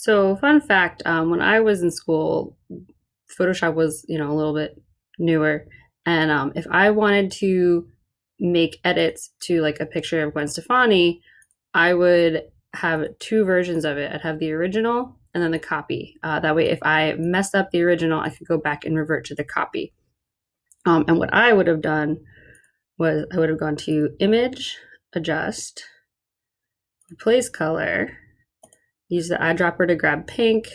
So, fun fact, when I was in school, Photoshop was, a little bit newer. And if I wanted to make edits to like a picture of Gwen Stefani, I would have two versions of it. I'd have the original and then the copy. That way, if I messed up the original, I could go back and revert to the copy. And what I would have done was I would have gone to Image, Adjust, Replace Color, use the eyedropper to grab pink.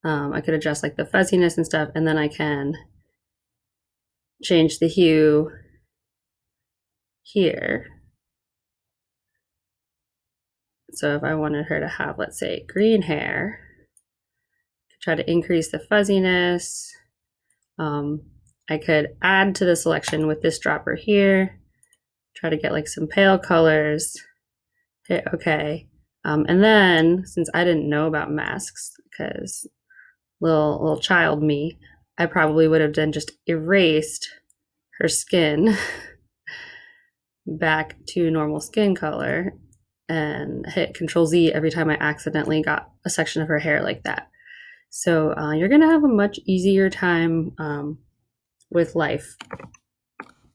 I could adjust like the fuzziness and stuff, and then I can change the hue here. So if I wanted her to have, let's say, green hair, try to increase the fuzziness. I could add to the selection with this dropper here, try to get like some pale colors, hit OK. And then, since I didn't know about masks, because little child me, I probably would have then just erased her skin back to normal skin color and hit Control Z every time I accidentally got a section of her hair like that. So you're gonna have a much easier time with life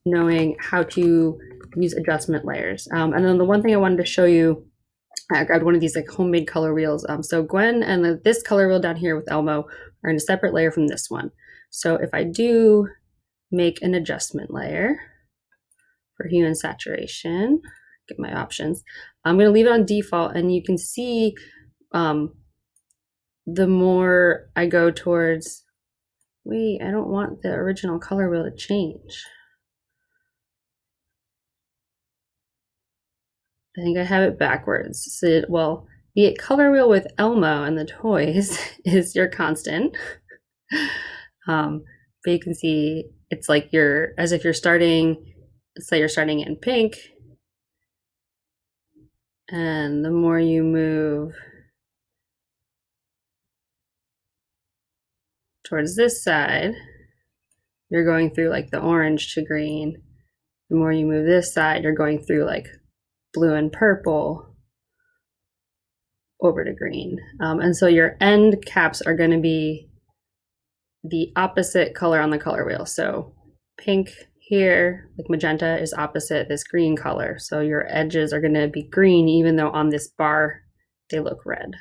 knowing how to use adjustment layers. And then the one thing I wanted to show you, I grabbed one of these like homemade color wheels. So Gwen and this color wheel down here with Elmo are in a separate layer from this one. So if I do make an adjustment layer for hue and saturation, get my options, I'm going to leave it on default, and you can see the more I go towards, wait, I don't want the original color wheel to change. I think I have it backwards. So, well, the color wheel with Elmo and the toys is your constant. But you can see it's like as if you're starting, say you're starting in pink. And the more you move towards this side, you're going through like the orange to green. The more you move this side, you're going through like blue and purple over to green. And so your end caps are going to be the opposite color on the color wheel. So pink here, like magenta, is opposite this green color. So your edges are going to be green, even though on this bar they look red.